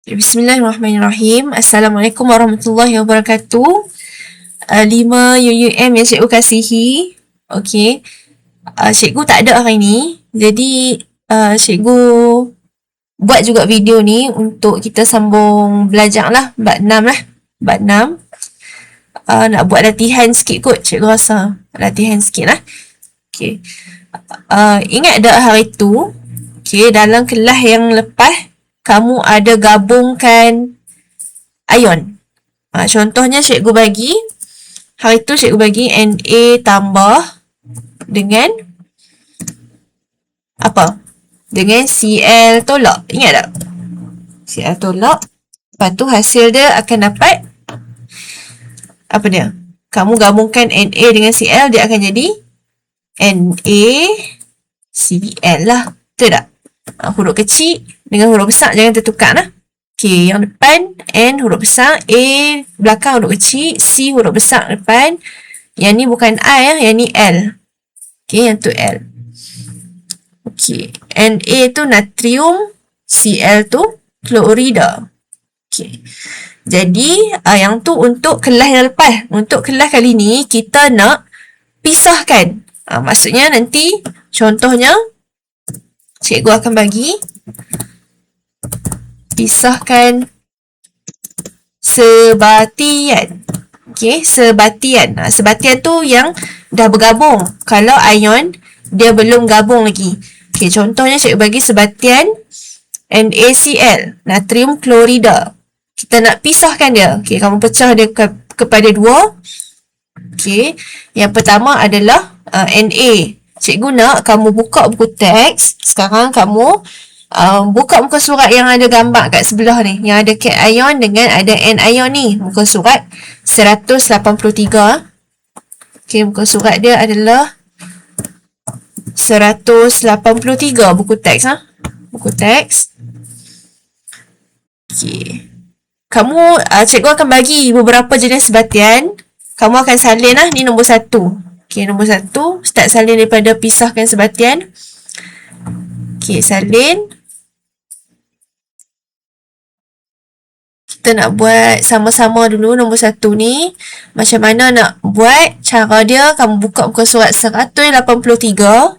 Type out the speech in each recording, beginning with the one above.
Bismillahirrahmanirrahim. Assalamualaikum warahmatullahi wabarakatuh. 5 UUM yang cikgu kasihi. Okey. Cikgu tak ada hari ni. Jadi cikgu buat juga video ni untuk kita sambung belajar lah. Bab 6 lah. Bab 6. Nak buat latihan sikit kot cikgu rasa. Latihan sikit lah. Okey. Ingat tak hari tu? Okey, dalam kelas yang lepas kamu ada gabungkan ion. Contohnya cikgu bagi, hari tu cikgu bagi Na tambah dengan apa? Dengan Cl tolak. Ingat tak? Cl tolak. Lepas tu hasil dia akan dapat apa dia? Kamu gabungkan Na dengan Cl, dia akan jadi NaCl lah. Betul tak? Huruf kecil dengan huruf besar jangan tertukar lah. Okey, yang depan N huruf besar, A belakang huruf kecil, C huruf besar depan. Yang ni bukan I ya, yang ni L. Okey, yang tu L. Okey, Na tu natrium, Cl tu klorida. Okey. Jadi, yang tu untuk kelas yang lepas. Untuk kelas kali ni kita nak pisahkan. Maksudnya nanti contohnya cikgu akan bagi pisahkan sebatian. Okey, sebatian. Sebatian tu yang dah bergabung. Kalau ion dia belum gabung lagi. Okey, contohnya cikgu bagi sebatian NaCl, natrium klorida. Kita nak pisahkan dia. Okey, kamu pecah dia kepada dua. Okey, yang pertama adalah Na. Cikgu nak kamu buka buku teks. Sekarang kamu buka muka surat yang ada gambar kat sebelah ni. Yang ada cation ion dengan ada anion ni. Muka surat 183. Okey, muka surat dia adalah 183 buku teks. Buku teks. Okey. Kamu, cikgu akan bagi beberapa jenis sebatian. Kamu akan salin lah. Ni nombor 1. Okey, nombor 1. Start salin daripada pisahkan sebatian. Okey, salin. Kita nak buat sama-sama dulu nombor 1 ni. Macam mana nak buat? Cara dia, kamu buka muka surat 183.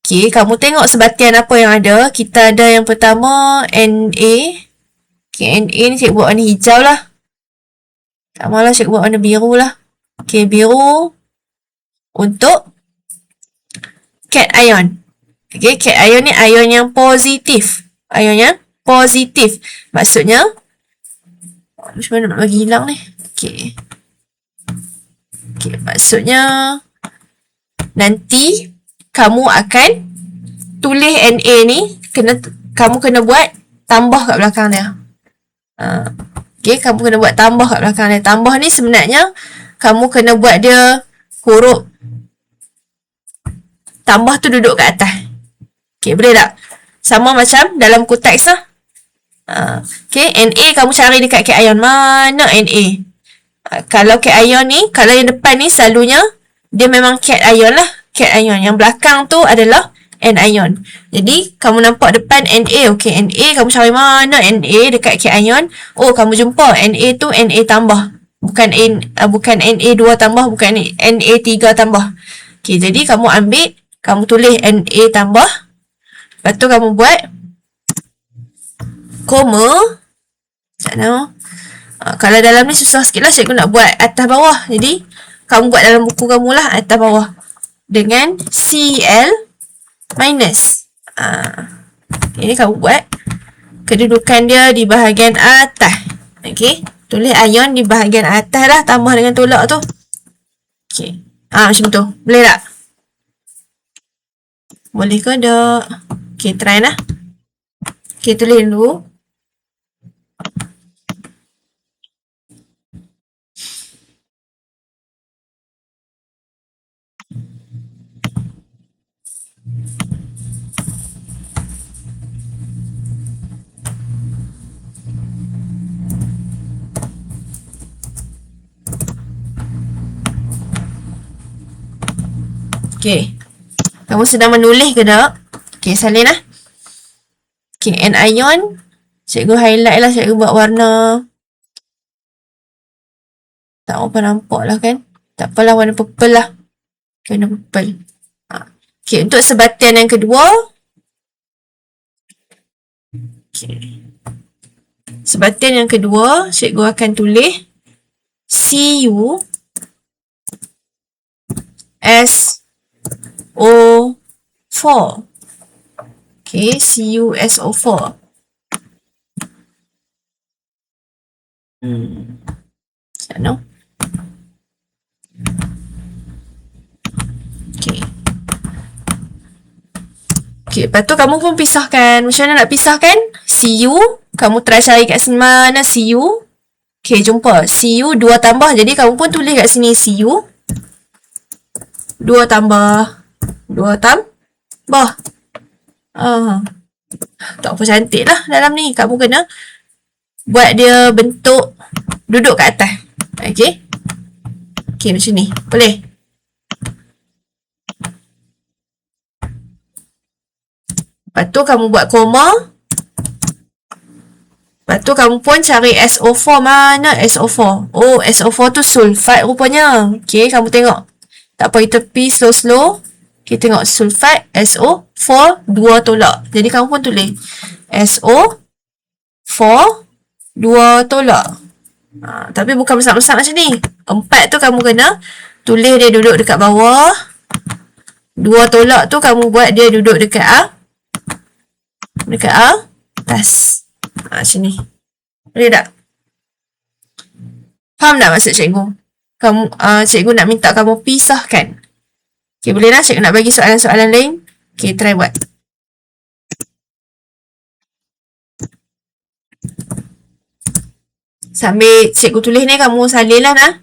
Okey, kamu tengok sebatian apa yang ada. Kita ada yang pertama, Na. Okey, Na ni cikgu buat warna hijau lah. Tak malah cikgu buat warna biru lah. Okey, biru. Untuk cation ion. Okey, cation ion ni ion yang positif. Ion yang positif. Maksudnya, macam mana nak bagi hilang ni? Okey. Okey, maksudnya nanti kamu akan tulis Na ni, kamu kena buat tambah kat belakang dia. Okey, kamu kena buat tambah kat belakang dia. Tambah ni sebenarnya kamu kena buat dia huruf tambah tu duduk kat atas. Okey, boleh tak? Sama macam dalam buku teks lah. Okey, Na kamu cari dekat cation ion. Mana Na? Kalau cation ion ni, kalau yang depan ni selalunya dia memang cation ion lah. Cation ion. Yang belakang tu adalah anion. Jadi, kamu nampak depan Na. Okey, Na kamu cari mana Na dekat cation ion. Oh, kamu jumpa Na tu Na tambah. Bukan Na2 tambah, bukan Na3 tambah. Okey, jadi kamu ambil, kamu tulis Na tambah. Lepas tu kamu buat koma. Kalau dalam ni susah sikit lah, cikgu nak buat atas bawah. Jadi, kamu buat dalam buku kamu lah, atas bawah. Dengan Cl minus. Ini kamu buat kedudukan dia di bahagian atas. Okey, tulis ion di bahagian atas lah, tambah dengan tolak tu. Okey, macam tu. Boleh tak? Boleh ke tak? Okey, try lah. Okey, tulis dulu. Okey. Kamu sedang menulis ke tak? Okey, salin lah. Okey, anion Cikgu highlight lah, cikgu buat warna. Tak apa nampak lah kan. Tak apalah, warna purple lah. Warna purple. Okay, untuk sebatian yang kedua. Okay. Sebatian yang kedua, cikgu akan tulis CU SO4. Okay, CuSO4. Sana. Okay. Okay, lepas tu kamu pun pisahkan. Macam mana nak pisahkan? Cu, kamu try cari kat sini mana Cu. Okay, jumpa. Cu 2 tambah. Jadi kamu pun tulis kat sini Cu 2 tambah 2 tambah. Tak apa, cantik lah dalam ni. Kamu kena buat dia bentuk duduk kat atas. Okay. Okay, macam ni. Boleh? Lepas tu kamu buat koma. Lepas tu kamu pun cari SO4. Mana SO4? Oh, SO4 tu sulfat rupanya. Okay, kamu tengok. Tak apa, kita pergi slow-slow. Kita tengok sulfat SO4 2 tolak. Jadi kamu pun tulis SO4 2 tolak. Tapi bukan besar-besar macam ni. 4 tu kamu kena tulis dia duduk dekat bawah. 2 tolak tu kamu buat dia duduk dekat atas. Macam ni. Boleh tak? Faham tak maksud cikgu? Cikgu nak minta kamu pisahkan. Okay, boleh lah. Cikgu nak bagi soalan-soalan lain. Okay, try buat. Sambil cikgu tulis ni, kamu salin lah nah.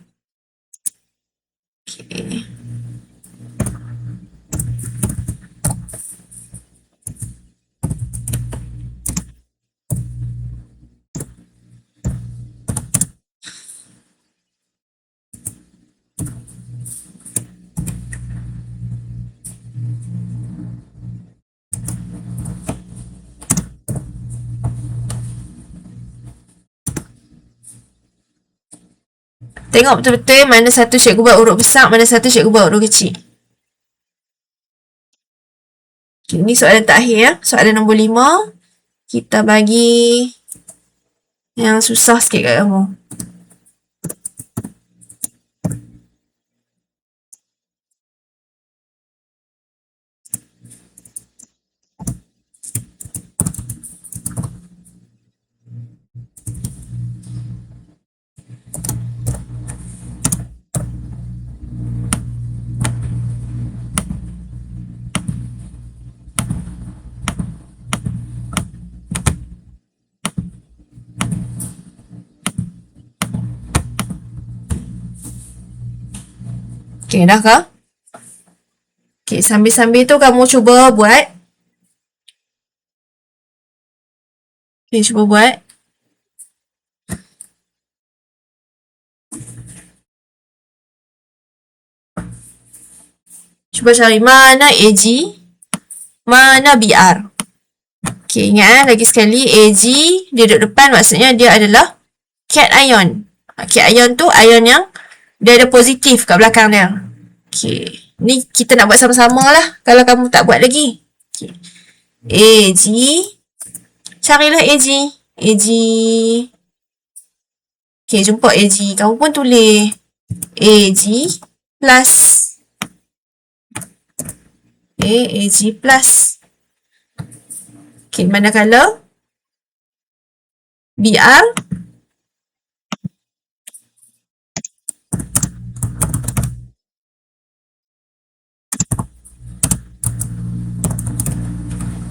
Okay. Tengok betul-betul mana satu cikgu buat huruf besar, mana satu cikgu buat huruf kecil. Okay, ni soalan terakhir ya. Soalan nombor 5. Kita bagi yang susah sikit kat kamu. Okay, dah kah? Okay, sambil-sambil tu kamu cuba buat. Okay, cuba buat. Cuba cari mana AG, mana BR. Okay, ingat lagi sekali. AG dia duduk depan, maksudnya dia adalah cation. Cation tu ion yang dia ada positif kat belakang dia. Okay. Ni kita nak buat sama-sama lah. Kalau kamu tak buat lagi. Okay. AG. Carilah AG. AG. Okay, jumpa AG. Kamu pun tulis AG plus. Okay, AG plus. Okay, manakala BR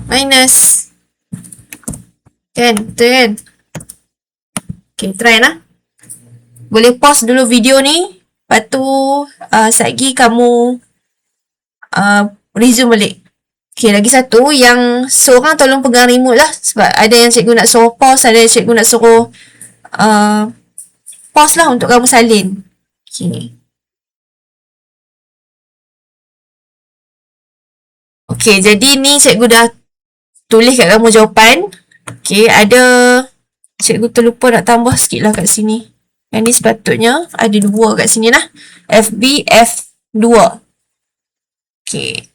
minus. Kan? Betul kan? Okay, try lah. Boleh pause dulu video ni. Lepas tu, sekejap kamu resume balik. Okay, lagi satu. Yang seorang tolong pegang remote lah. Sebab ada yang cikgu nak suruh pause. Ada yang cikgu nak suruh pause lah untuk kamu salin. Okay. Okay, jadi ni cikgu dah tulis kat kamu jawapan. Okay, ada cikgu terlupa nak tambah sikit lah kat sini. Yang ni sepatutnya ada 2 kat sini lah. FB F2. Okay.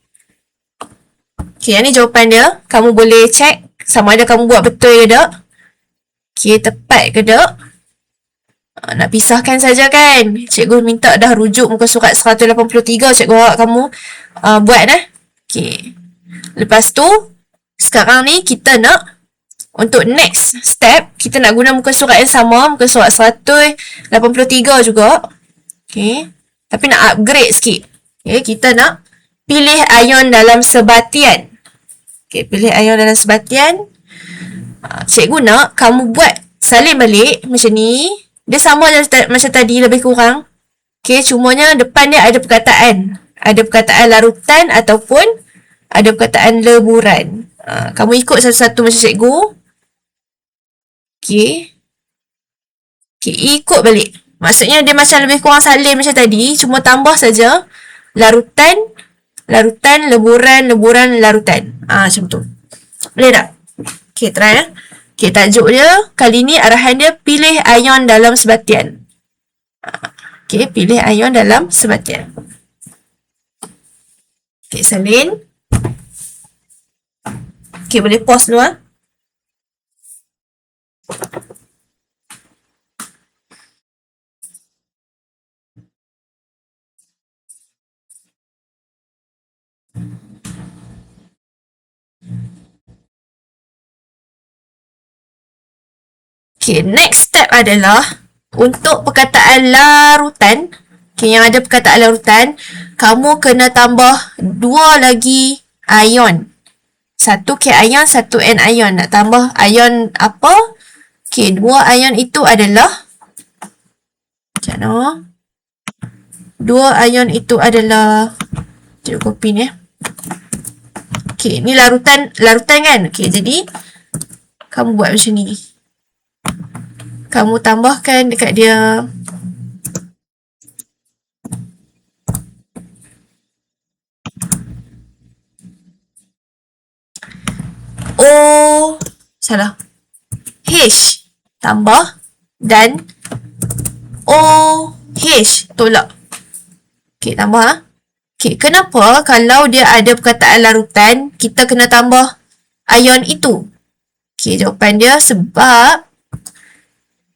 Okay, yang ni jawapan dia. Kamu boleh check sama ada kamu buat betul ke tak. Okay, tepat ke tak. Nak pisahkan saja kan. Cikgu minta dah rujuk muka surat 183. Cikgu harap kamu buat Okay. Lepas tu, sekarang ni kita nak untuk next step, kita nak guna muka surat yang sama, muka surat 183 juga. Okay. Tapi nak upgrade sikit. Okay, kita nak pilih ion dalam sebatian. Okay, pilih ion dalam sebatian. Cikgu nak kamu buat salin balik macam ni. Dia sama macam tadi lebih kurang. Okay, cumanya depan dia ada perkataan. Ada perkataan larutan ataupun ada perkataan leburan. Kamu ikut satu-satu macam cikgu. Okay, ikut balik. Maksudnya dia macam lebih kurang salin macam tadi. Cuma tambah saja larutan, leburan, larutan. Macam tu. Boleh tak? Okay, try Okay, tajuk dia. Kali ni arahan dia pilih ion dalam sebatian. Okay, pilih ion dalam sebatian. Okay, salin. Okay, boleh pause dulu Okay, next step adalah untuk perkataan larutan. Okay, yang ada perkataan larutan, kamu kena tambah 2 lagi ion. 1 cation, 1 anion. Nak tambah ion apa? Okay, 2 ion itu adalah macam mana? 2 ion itu adalah cikgu copy ni Okay, ni larutan kan? Okay, jadi kamu buat macam ni. Kamu tambahkan dekat dia salah. H tambah dan OH tolak. Okay, tambah Okay, kenapa kalau dia ada perkataan larutan, kita kena tambah ion itu? Okay, jawapan dia sebab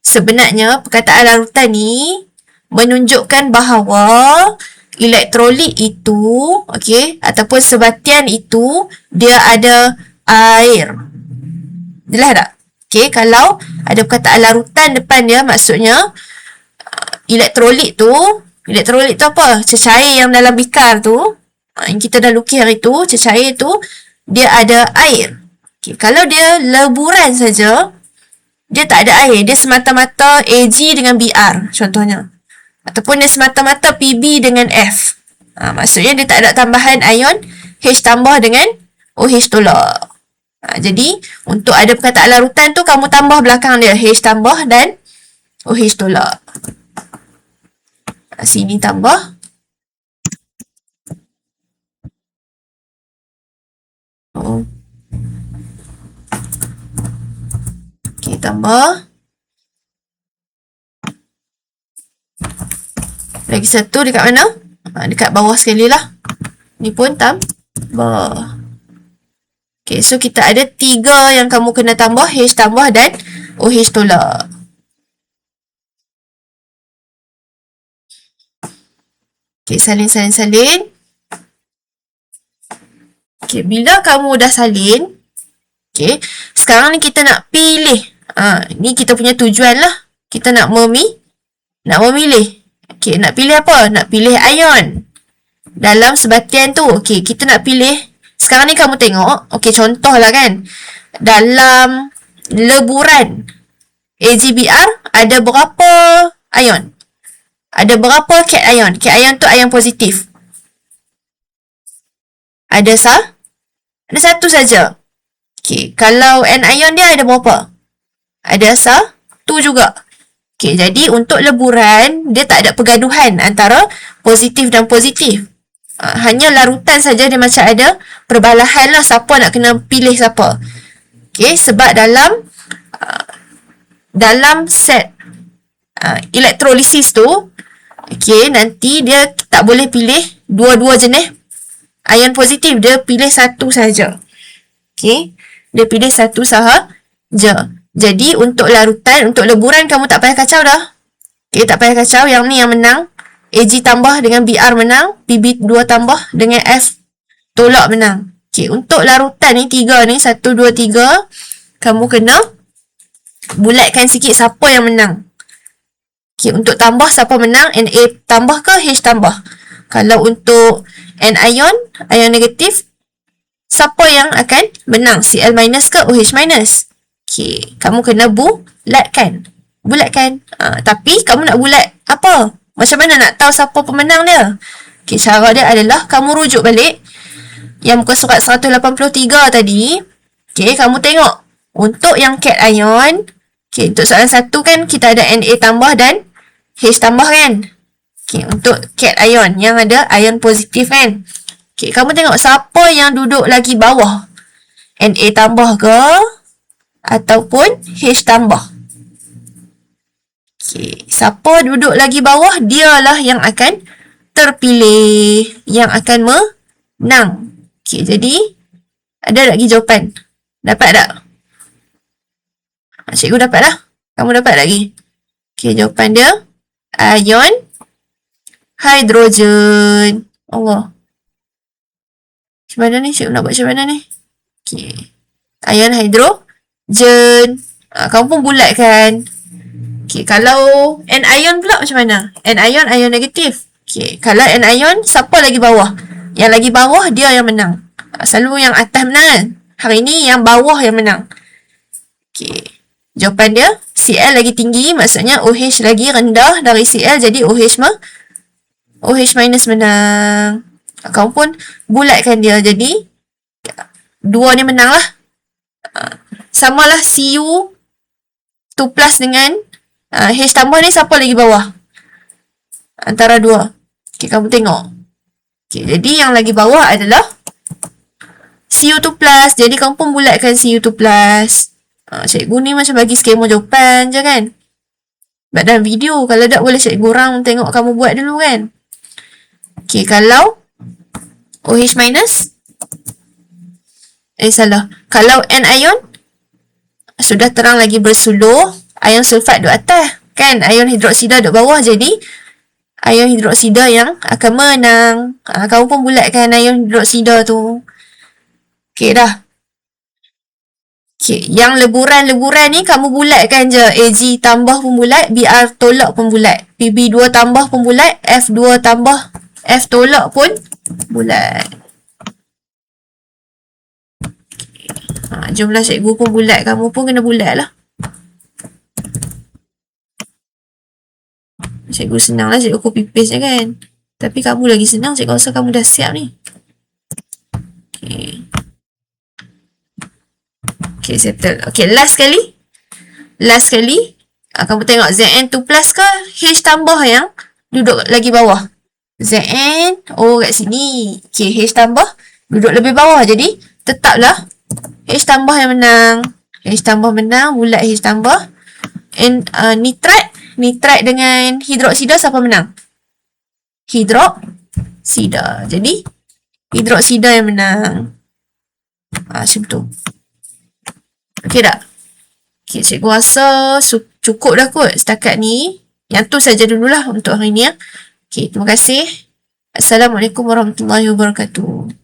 sebenarnya perkataan larutan ni menunjukkan bahawa elektrolit itu, okay, ataupun sebatian itu, dia ada air. Jelas tak? Okay, kalau ada perkataan larutan depan dia, maksudnya elektrolit tu apa? Cecair yang dalam bikar tu, yang kita dah lukis hari tu, cecair tu, dia ada air. Okay, kalau dia leburan saja, dia tak ada air. Dia semata-mata AG dengan BR contohnya. Ataupun dia semata-mata PB dengan F. Maksudnya dia tak ada tambahan ion H tambah dengan OH tolak. Jadi untuk ada perkataan larutan tu, kamu tambah belakang dia H tambah dan OH tolak. Sini tambah. Okay, tambah. Lagi satu dekat mana? Dekat bawah sekali lah. Ni pun tambah. Okay, so kita ada 3 yang kamu kena tambah. H tambah dan OH tolak. Okay, salin. Okay, bila kamu dah salin, okay, sekarang ni kita nak pilih. Ni kita punya tujuan lah. Kita nak memilih. Okay, nak pilih apa? Nak pilih ion dalam sebatian tu. Okay, kita nak pilih. Sekarang ni kamu tengok. Okay, contoh lah kan. Dalam leburan AgBr ada berapa ion? Ada berapa cation? Cation tu ion positif. Ada satu saja. Okay, kalau anion dia ada berapa? Ada satu juga. Okay, jadi untuk leburan, dia tak ada pergaduhan antara positif dan positif. Hanya larutan saja dia macam ada perbalahan lah siapa nak kena pilih siapa. Okay, sebab dalam set elektrolisis tu, okay, nanti dia tak boleh pilih dua-dua jenis ion positif. Dia pilih satu sahaja. Okay, dia pilih satu sahaja. Jadi, untuk larutan, untuk leburan, kamu tak payah kacau dah. Okay, tak payah kacau. Yang ni yang menang. AG tambah dengan BR menang. PB2 tambah dengan F tolak menang. Okay, untuk larutan ni, 3 ni, 1, 2, 3, kamu kena bulatkan sikit siapa yang menang. Okay, untuk tambah siapa menang, Na tambah ke H tambah. Kalau untuk anion negatif, siapa yang akan menang, Cl minus ke OH minus. Okay, kamu kena bulatkan. Tapi kamu nak bulat apa? Macam mana nak tahu siapa pemenang dia? Okay, cara dia adalah kamu rujuk balik yang muka surat 183 tadi. Okay, kamu tengok. Untuk yang cation ion, okay, untuk soalan 1 kan kita ada Na tambah dan H tambah kan. Okay, untuk cation ion yang ada ion positif kan. Okay, kamu tengok siapa yang duduk lagi bawah. Na tambah ke ataupun H tambah. Okay, siapa duduk lagi bawah, dialah yang akan terpilih, yang akan menang. Okay, jadi ada lagi jawapan? Dapat tak? Cikgu dapat dah. Kamu dapat lagi? Okay, jawapan dia ion hidrogen. Allah. Macam mana ni? Cikgu nak buat macam mana ni? Okay. Ion hidrogen. Kamu pun bulatkan. Okay, kalau anion pula macam mana? Anion, ion negatif. Okay, kalau anion, siapa lagi bawah? Yang lagi bawah, dia yang menang. Selalu yang atas menang kan? Hari ni yang bawah yang menang. Okay. Jawapan dia, Cl lagi tinggi, maksudnya OH lagi rendah dari Cl, jadi OH minus menang. Kamu pun bulatkan dia, jadi 2 ni menang lah. Samalah Cu 2 plus dengan H tambah ni, siapa lagi bawah? Antara 2. Okay, kamu tengok. Okay, jadi yang lagi bawah adalah Cu2 plus. Jadi kamu pun bulatkan Cu2 plus. Cikgu ni macam bagi skema jawapan je kan. Sebab dalam video, kalau tak boleh cikgu orang tengok kamu buat dulu kan. Okay, kalau OH minus, salah. Kalau anion, sudah terang lagi bersuluh, ion sulfat duduk atas. Kan, ion hidroksida duduk bawah, jadi ion hidroksida yang akan menang. Kamu pun bulatkan ion hidroksida tu. Okay dah. Okay, yang leburan-leburan ni kamu bulatkan je. Ag tambah pun bulat, Br tolak pun bulat, Pb2 tambah pun bulat, F2 tambah F tolak pun bulat. Okay. Jomlah cikgu pun bulat, kamu pun kena bulat lah. Cikgu senang lah, cikgu copy paste je kan. Tapi kamu lagi senang, cikgu rasa kamu dah siap ni. Okay. Okay, settle. Okay, last sekali. Kamu tengok Zn2 plus ke H tambah yang duduk lagi bawah. Zn, kat sini. Okay, H tambah duduk lebih bawah. Jadi, tetaplah H tambah yang menang. H tambah menang, bulat H tambah. And nitrat dengan hidroksida siapa menang? Hidroksida. Jadi, hidroksida yang menang. Macam tu. Okay tak? Okay, cikgu rasa cukup dah kot setakat ni. Yang tu saja dululah untuk hari ni ya. Okay, terima kasih. Assalamualaikum warahmatullahi wabarakatuh.